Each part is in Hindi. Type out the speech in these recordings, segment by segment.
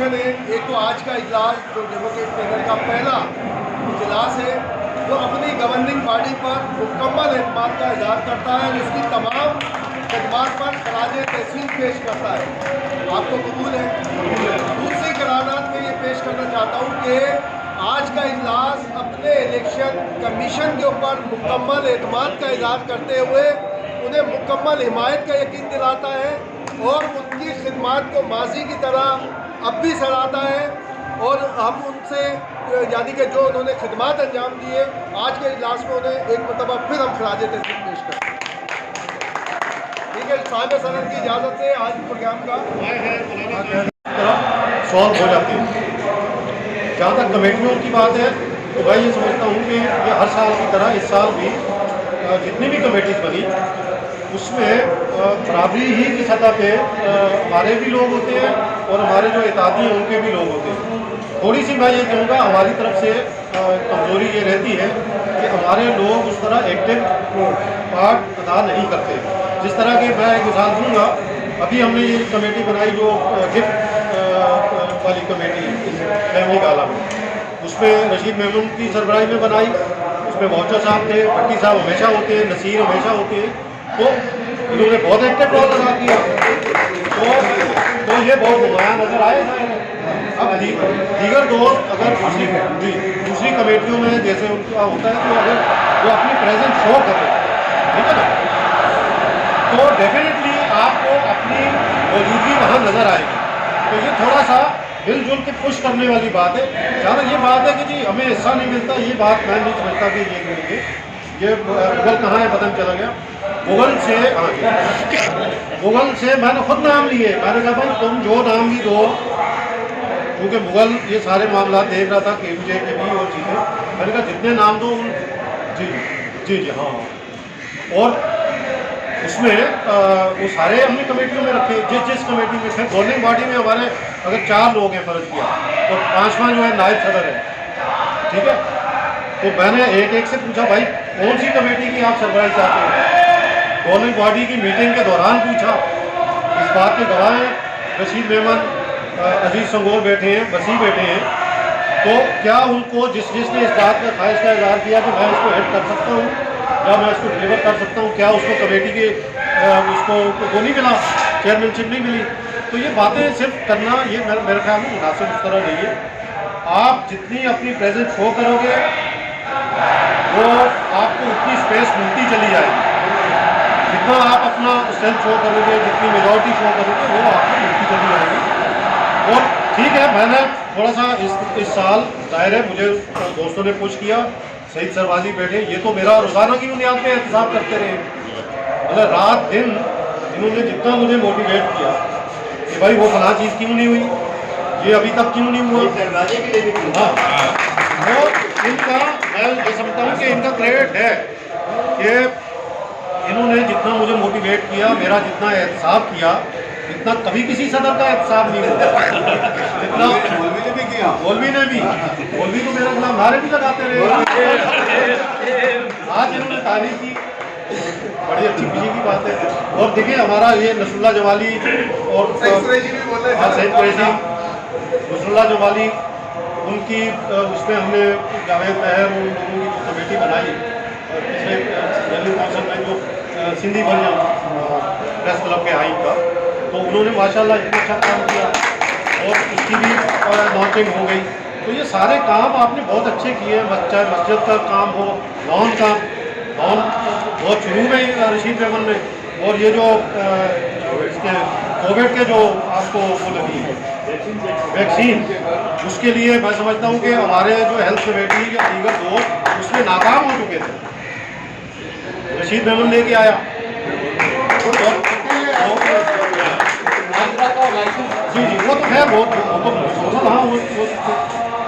डिसीजन है। एक तो आज का इजलास जो डेमोक्रेट पैनल का पहला इजलास है वो अपनी गवर्निंग बॉडी पर मुकम्मल एतमाद का इजहार करता है और उसकी तमाम खदमात पर खराज तहसीन पेश करता है। आपको कबूल है? दूसरी करारदाद में ये पेश करना चाहता हूँ कि आज का इजलास अपने इलेक्शन कमीशन के ऊपर मुकम्मल एतमाद का इजहार करते हुए उन्हें मुकम्मल हिमायत का यकीन दिलाता है और उनकी खिदमत को माजी की तरह अब भी सराहता है। और हम उनसे यानी कि जो उन्होंने खिदमत अंजाम दी है आज के इजलास में उन्हें एक मरतबा फिर हम खराज तहसीन पेश करते हैं। ठीक है, साहिब सनद की इजाज़त से आज प्रोग्राम का सॉल्व हो जाती है। जहाँ तक कमेटियों की बात है तो मैं ये समझता हूँ कि ये हर साल की तरह इस साल भी जितनी भी कमेटीज बनी उसमें खराबी ही की सतह पे हमारे भी लोग होते हैं और हमारे जो इतादी हैं उनके भी लोग होते हैं। थोड़ी सी मैं ये कहूँगा हमारी तरफ से कमज़ोरी ये रहती है कि हमारे लोग उस तरह एक्टिव पार्ट अदा नहीं करते। जिस तरह के मैं एक मिसाल दूँगा, अभी हमने ये कमेटी बनाई जो गिफ्ट वाली कमेटी फैमिली गाला में, उसमें रशीद मेमन की सरबराही में बनाई। उसमें मौचा साहब थे, भट्टी साहब हमेशा होते हैं, नसीर हमेशा होते हैं। तो इन्होंने बहुत एक्टिव रोल अदा किया तो ये बहुत नुमाया नजर आए। अब दीगर दोस्त अगर दूसरी कमेटियों में जैसे उनका होता है तो अगर वो अपनी प्रेजेंस शो करें, ठीक है ना, तो डेफिनेटली आपको अपनी मौजूदगी वहाँ नज़र आएगी। तो ये थोड़ा सा मिलजुल के पुश करने वाली बात है। जहाँ ये बात है कि जी हमें हिस्सा नहीं मिलता, ये बात मैं नहीं समझता कि ये करेंगे। ये मुगल कहाँ है पता नहीं चला गया। मुगल से मैंने खुद नाम लिए। मैंने कहा भाई तुम जो नाम भी दो, क्योंकि मुगल ये सारे मामला देख रहा था KUJ के भी और चीज़ें। मैंने कहा जितने नाम दो जी जी जी हाँ। और उसमें वो सारे हमने कमेटियों में रखे, जिस कमेटी में थे। गवर्निंग बॉडी में हमारे अगर 4 लोग हैं फ़र्ज किया और 5वां जो है नायब सदर है, ठीक है। तो मैंने एक से पूछा भाई कौन सी कमेटी की आप सरबराही चाहते हैं। गवर्निंग बॉडी की मीटिंग के दौरान पूछा। इस बात के गवाह हैं रशीद मेमन, अजीज़ संगोर बैठे हैं, वसी बैठे हैं। तो क्या उनको जिसने इस बात का ख्वाहिश का इजहार किया कि मैं इसको हेड कर सकता हूँ या मैं इसको डिलीवर कर सकता हूँ, क्या उसको कमेटी के उसको वो नहीं मिला, चेयरमैनशिप नहीं मिली। तो ये बातें सिर्फ करना ये मेरे ख्याल में मुनासिब उस तरह नहीं है। आप जितनी अपनी प्रेजेंस शो करोगे वो आपको उतनी स्पेस मिलती चली जाएगी। जितना आप अपना स्ट्रेंथ शो करोगे, जितनी मेजॉरिटी शो करोगे, वो आपको मिलती चली जाएगी। और ठीक है, मैंने थोड़ा सा इस साल जाहिर है मुझे दोस्तों ने पुश किया, सईद सरवाजी बैठे, ये तो मेरा रोज़ाना की बुनियाद पे एहतसाब करते रहे। मतलब रात दिन इन्होंने जितना मुझे मोटिवेट किया कि भाई वो फलां चीज़ क्यों नहीं हुई, ये अभी तक क्यों नहीं हुआ। हाँ, वो इनका मैं ये समझता हूँ कि इनका क्रेडिट है कि इन्होंने जितना मुझे मोटिवेट किया, मेरा जितना एहतसाब किया, इतना कभी किसी सदर का एहतसाब नहीं हुआ जितना मौलवी ने भी। मौलवी को मेरा गुलाम नारे भी लगाते रहे। आज इन्होंने तारीफ की, बड़ी अच्छी खुशी की बात है। और देखिए हमारा ये नसरुल्लाह जमाली और सईद कुरैशी, नसरुल्लाह जमाली, उनकी उसमें हमने जावेद महर उन लोगों की कमेटी बनाई पिछले जनरल कौंसिल में जो सिंधी वर्जन प्रेस क्लब के आइन का, तो उन्होंने माशाल्लाह इतना अच्छा काम किया और उसकी भी लॉन्चिंग हो गई। तो ये सारे काम आपने बहुत अच्छे किए हैं। चाहे मस्जिद का काम हो, लॉन का लॉन बहुत शुरू में रशीद मेमन में, और ये जो इसके कोविड के जो आपको वो लगी वैक्सीन, उसके लिए मैं समझता हूँ कि हमारे जो हेल्थ कमेटी या दीगर दोस्त उसमें नाकाम हो चुके थे। रशीद मेमन लेके आया जी जी, वो तो है बहुत हाँ।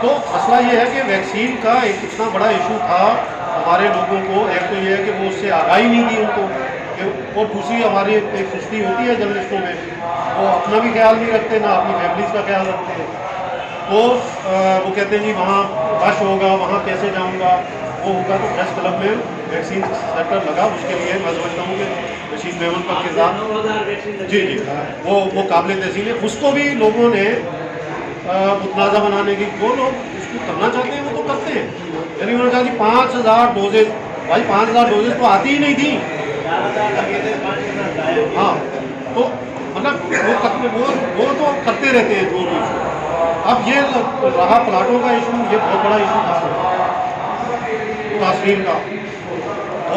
तो मसला ये है कि वैक्सीन का एक इतना बड़ा इशू था हमारे लोगों को। एक तो ये है कि वो उससे आगाही नहीं दी उनको, और दूसरी हमारी एक सुस्ती होती है जर्नलिस्टों में, वो अपना भी ख्याल नहीं रखते ना अपनी फैमिलीज का ख्याल रखते हैं। तो वो कहते हैं जी वहाँ रश होगा, वहाँ कैसे जाऊँगा, वो होगा। तो प्रेस क्लब में वैक्सीन सेंटर लगा, उसके लिए मैं समझता हूँ कि रशीद मेमन का किरदार जी जी वो काबिल तहसीन है। उसको भी लोगों ने मुतनाज़ा बनाने की, जो लोग इसको करना चाहते हैं वो तो करते हैं। यानी उन्होंने कहा कि 5000 डोजेज, भाई 5000 डोजेज तो आती ही नहीं थी। हाँ, तो मतलब वो तो करते रहते हैं जो भी इशू। अब ये रहा प्लाटों का इशू, ये बहुत बड़ा इशू था तासीर का,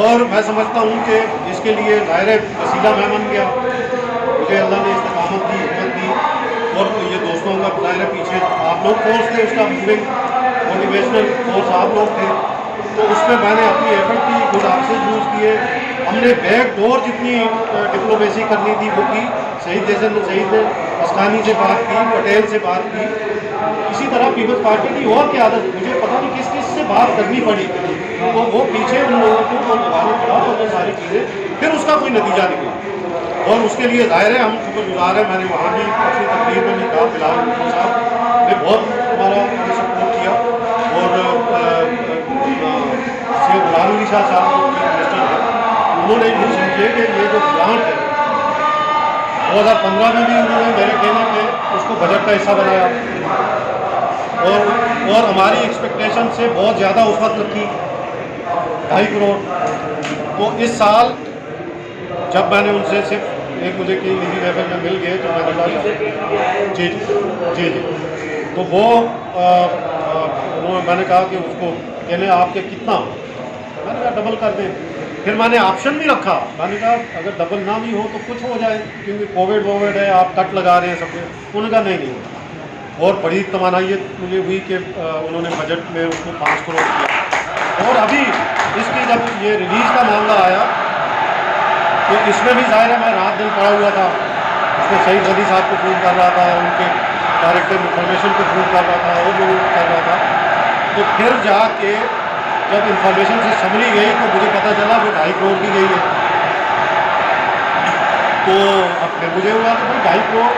और मैं समझता हूँ कि इसके लिए ज़ाहिर है वसीला मैं बन गया, मुझे अल्लाह ने इस्तिकामत दी, हिम्मत दी, और ये दोस्तों का ज़ाहिर है पीछे आप लोग फोर्स थे, उसका मूविंग मोटिवेशनल फोर्स आप लोग थे, तो उसमें मैंने अपनी एफर्ट की, गुड ऑप्शन यूज़ किए, हमने बैक डोर जितनी डिप्लोमेसी करनी थी वो की, शहीद अस्कानी से बात की, पटेल से बात की, इसी तरह पीपल्स पार्टी की और क्या आदत, मुझे पता नहीं किस किस से बात करनी पड़ी, तो वो पीछे उन लोगों को लगाने पड़ा और वो सारी चीज़ें, फिर उसका कोई नतीजा निकला, और उसके लिए ज़ाहिर है हम शुक्रगुजार हैं। मैंने वहाँ भी अपनी तकरीर में भी कहा, बिलाल भुट्टो साहब ने बहुत हमारा सपोर्ट किया, और सीएम गुलाम अली शाह साहब मिनिस्टर हैं, उन्होंने ये समझे कि ये जो ग्रांट है 2015 में भी उन्होंने मेरे कहने पे उसको बजट का हिस्सा बनाया, और हमारी एक्सपेक्टेशन से बहुत ज़्यादा उस वक्त रखी 2.5 करोड़। तो इस साल जब मैंने उनसे सिर्फ एक मुझे कहीं निजी लेवल में मिल गए तो मैंने कहा जी जी जी, तो वो मैंने कहा कि उसको कहने आपके कितना, मैंने कहा डबल कर दें। फिर मैंने ऑप्शन भी रखा, मैंने कहा अगर डबल ना भी हो तो कुछ हो जाए, क्योंकि कोविड है, आप कट लगा रहे हैं सबके। उन्होंने कहा नहीं, और बड़ी तमन्नाइयत मुझे हुई कि उन्होंने बजट में उसको 5 करोड़ दिया, और अभी इसकी जब ये रिलीज़ का मामला आया तो इसमें भी ज़ाहिर है मैं रात दिन पड़ा हुआ था, उसमें सईद अली साहब को फ़ोन कर रहा था, उनके डायरेक्टर इंफॉर्मेशन को फ़ोन कर रहा था, और लोगों को कर रहा था। तो फिर जाके जब इंफॉर्मेशन से समझी गई तो मुझे पता चला वो 2.5 करोड़ की गई है। तो अब फिर मुझे हुआ कि भाई 2.5 करोड़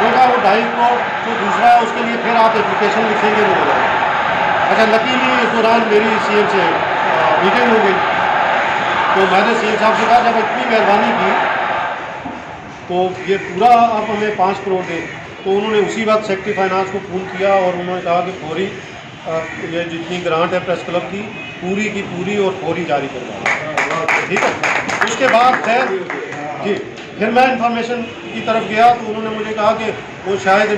होगा, वो 2.5 करोड़ जो दूसरा है उसके लिए फिर आप एप्लीकेशन लिखेंगे वो होगा। अच्छा, लकीली इस दौरान मेरी सीएम से मीटिंग हो गई, तो मैंने सीएम साहब से कहा जब इतनी मेहरबानी की तो ये पूरा आप हमें 5 करोड़ दें। तो उन्होंने उसी वक्त सेक्रेटरी फाइनेंस को फ़ोन किया और उन्होंने कहा कि फौरी ये जितनी ग्रांट है प्रेस क्लब की पूरी और फौरी जारी करवा, ठीक है। उसके बाद खैर जी, फिर मैं इंफॉर्मेशन की तरफ गया तो उन्होंने मुझे कहा कि वो शायद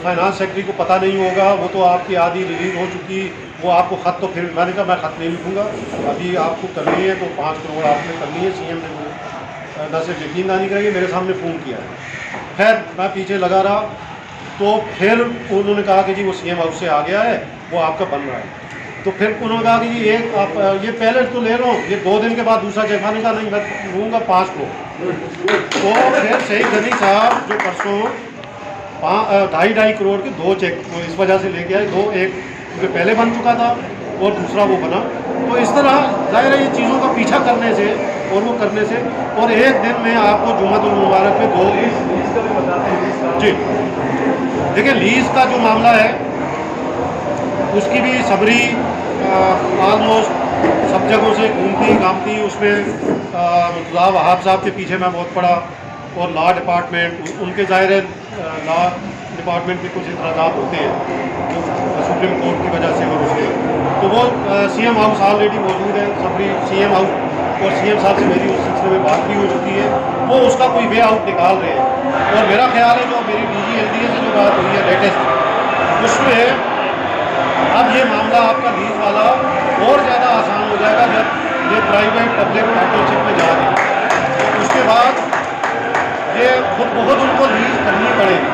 फाइनेंस सेक्रेटरी को पता नहीं होगा, वो तो आपकी आधी रिलीज़ हो चुकी, वो आपको ख़त, तो फिर मैंने कहा मैं ख़त नहीं लिखूँगा, अभी आपको करनी है तो 5 करोड़ आपने करनी है। सीएम ने मुझे न सिर्फ यकीन नहीं करेंगे, मेरे सामने फ़ोन किया है। खैर मैं पीछे लगा रहा, तो फिर उन्होंने कहा कि जी वो सीएम हाउस से आ गया है, वो आपका बन रहा है। तो फिर उन्होंने कहा कि जी एक आप ये पहले तो ले लो, ये 2 दिन के बाद दूसरा चेक, मैंने कहा नहीं मैं लूँगा 5 करोड़। तो फिर शहीद गनी साहब जो परसों 2.5 करोड़ के 2 चेक वो इस वजह से लेके आए, 2 एक जो पहले बन चुका था और दूसरा वो बना। तो इस तरह ज़ाहिर है ये चीज़ों का पीछा करने से और वो करने से, और एक दिन में आपको जुम्मतुल मुबारक में 2 जी देखिए लीज़ का जो मामला है उसकी भी सबरी ऑलमोस्ट सब जगहों से घूमती घामती, उसमें मुर्तज़ा वहाब साहब के पीछे मैं बहुत पड़ा, और लॉ डिपार्टमेंट उनके ज़ाहिर है लॉ डिपार्टमेंट में कुछ इतराज़ात होते हैं तो सुप्रीम कोर्ट की वजह से, और उसके तो वो सीएम हाउस ऑलरेडी मौजूद है, सबरी सीएम हाउस, और सीएम साहब से मेरी उस सिलसिले में बात भी हो चुकी है, वो उसका कोई वे आउट निकाल रहे हैं। और मेरा ख्याल है जो मेरी DG/LDA से जो बात हुई है लेटेस्ट, उसमें अब ये मामला आपका लीज वाला और ज़्यादा आसान हो जाएगा जब ये प्राइवेट पब्लिक पार्टनरशिप में जा रही है, तो उसके बाद ये खुद बहुत उनको लीज करनी पड़ेगी,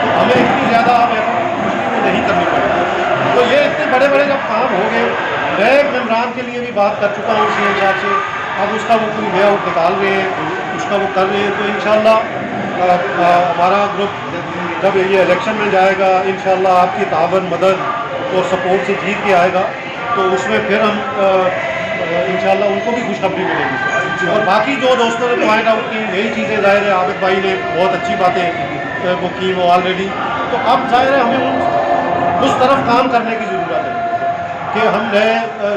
तो हमें इतनी ज़्यादा अब एफर्ट उसकी नहीं करनी पड़ेगी। तो ये इतने बड़े बड़े जब काम हो गए, मैं एक मेमरान के लिए भी बात कर चुका हूँ सीएम साहब से, अब उसका वो कोई वे आउट निकाल रहे हैं, उसका वो कर रहे हैं, तो इंशाल्लाह हमारा ग्रुप जब ये इलेक्शन में जाएगा इंशाल्लाह आपकी तावन मदद और सपोर्ट से जीत के आएगा, तो उसमें फिर हम इंशाल्लाह उनको भी खुशखबरी मिलेगी। और बाकी जो दोस्तों ने पॉइंट आउट की नई चीज़ें, ज़ाहिर है आबिद भाई ने बहुत अच्छी बातें वो की वो ऑलरेडी, तो अब ज़ाहिर है हमें उस तरफ काम करने की ज़रूरत है कि हम नए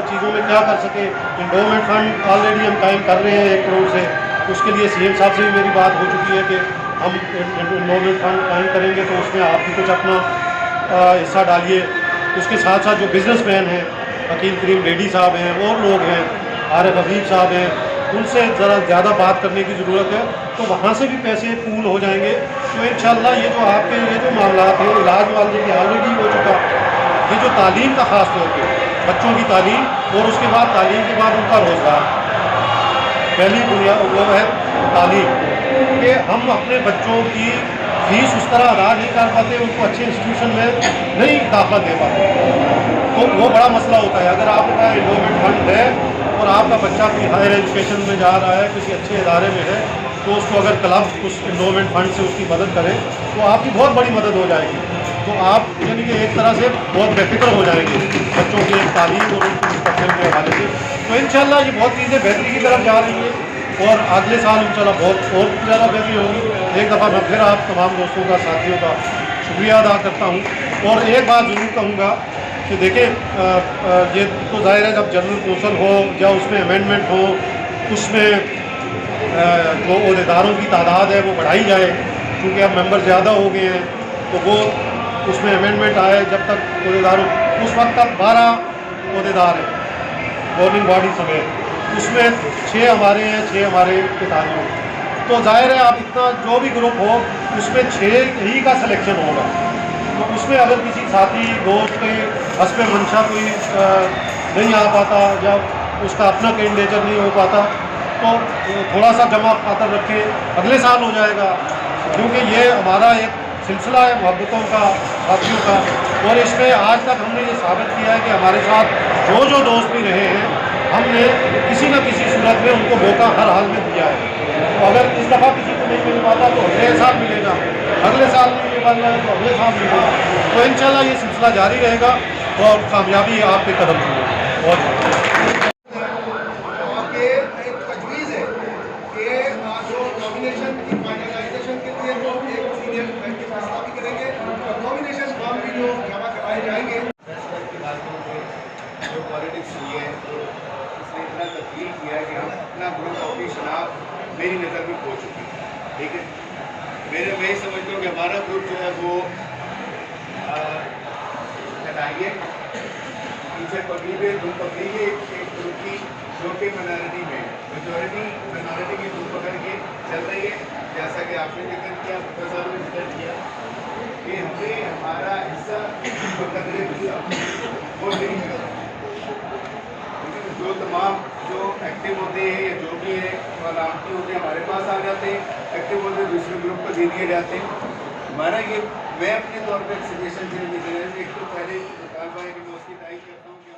चीज़ों में क्या कर सके। इंडोमेंट फंड ऑलरेडी हम कायम कर रहे हैं 1 करोड़ से, उसके लिए सीएम साहब से भी मेरी बात हो चुकी है कि हम इन्वेस्टमेंट फंड कायम करेंगे तो उसमें आप भी कुछ अपना हिस्सा डालिए। उसके साथ साथ जो बिजनेसमैन हैं, वकील करीम रेड्डी साहब हैं और लोग हैं, आरिफ हबीब साहब हैं, उनसे ज़रा ज़्यादा बात करने की ज़रूरत है, तो वहाँ से भी पैसे पूल हो जाएंगे। तो इंशाल्लाह ये जो आपके ये जो मामला हैं, इलाज वाले की ऑलरेडी हो चुका, ये जो तालीम का ख़ास तौर पे बच्चों की तालीम और उसके बाद तालीम के बाद उनका रोज़गार, पहली बुनियाद वो है तालीम, कि हम अपने बच्चों की फीस उस तरह अदा नहीं कर पाते, उनको अच्छे इंस्टीट्यूशन में नहीं दाखिला दे पाते, तो वो बड़ा मसला होता है। अगर आपके पास एंडोमेंट फंड है और आपका बच्चा कोई हायर एजुकेशन में जा रहा है, किसी अच्छे इदारे में है, तो उसको अगर क्लब उस एंडोमेंट फंड से उसकी मदद करें तो आपकी बहुत बड़ी मदद हो जाएगी। तो आप यानी कि एक तरह से बहुत बेफिक्र हो जाएंगे बच्चों की एक तालीम और उनकी मुस्तक़बिल के हवाले से। तो इंशाल्लाह ये बहुत चीज़ें बेहतरी की तरफ जा रही हैं और अगले साल इंशाल्लाह बहुत और ज़्यादा बेहतरी होगी। एक दफ़ा मैं फिर आप तमाम दोस्तों का, साथियों का शुक्रिया अदा करता हूँ। और एक बात ज़रूर कहूँगा कि देखें, ये तो ज़ाहिर है जब जनरल कौंसिल हो या उसमें अमेंडमेंट हो, उसमें जो अहदेदारों की तादाद है वो बढ़ाई जाए, क्योंकि अब मेंबर ज़्यादा हो गए हैं, तो वो उसमें अमेंडमेंट आए। जब तक अहदेदारों, उस वक्त तक 12 अहदेदार हैं गवर्निंग बॉडी समेत, उसमें 6 हमारे हैं, 6 हमारे पिताजी हैं। तो जाहिर है आप इतना जो भी ग्रुप हो उसमें 6 ही का सिलेक्शन होगा। तो उसमें अगर किसी साथी दोस्त के हस्ब मंशा कोई नहीं आ पाता या उसका अपना कैंडिडेचर नहीं हो पाता, तो थोड़ा सा जमा खातर रखें, अगले साल हो जाएगा। क्योंकि ये हमारा एक सिलसिला है मोहब्बतों का, साथियों का, और इसमें आज तक हमने ये साबित किया है कि हमारे साथ जो दोस्त भी रहे हैं, हमने किसी न किसी सूरत में उनको मौका हर हाल में दिया है। तो अगर इस दफ़ा किसी को नहीं मिल पाता तो अगले साल मिलेगा, अगले साल नहीं मिल पाता है तो अगले साल मिलेगा। तो इंशाल्लाह ये सिलसिला जारी रहेगा और कामयाबी आपके कदम चुनेगी। बहुत जो नॉमिनेशन की फाइनलाइजेशन के लिए वो एक सीनियर बैठ के फैसला भी करेंगे और नॉमिनेशन फॉर्म भी जो जमा कराए जाएंगे। की बातों में जो पॉलिटिक्स हुई है, तो इसने इतना तब्दील किया है कि हम अपना ग्रुप अपनी शनाख्त मेरी नज़र में खो चुकी है। ठीक है, मैं समझता हूँ कि हमारा ग्रुप जो है वो हटाइए, पीछे पब्लिक है, दो पब्लिक है, एक ग्रुप की जो कि माइनॉरिटी में माइनॉरिटी की ग्रुप पकड़ के चल रही है। जैसा कि आपने जिक्र किया, प्रोफेसर ने जिक्र किया कि हमें हमारा हिस्सा पकड़ने वो नहीं मिला। जो तमाम जो एक्टिव होते हैं या जो भी है अलामती होते हैं हमारे पास आ जाते हैं, एक्टिव होते हैं दूसरे ग्रुप को दे दिए जाते हैं। हमारा ये, मैं अपने तौर पर एक सजेशन देने की जरूरत है। एक तो पहले कि मैं उसकी तारीफ करता हूँ कि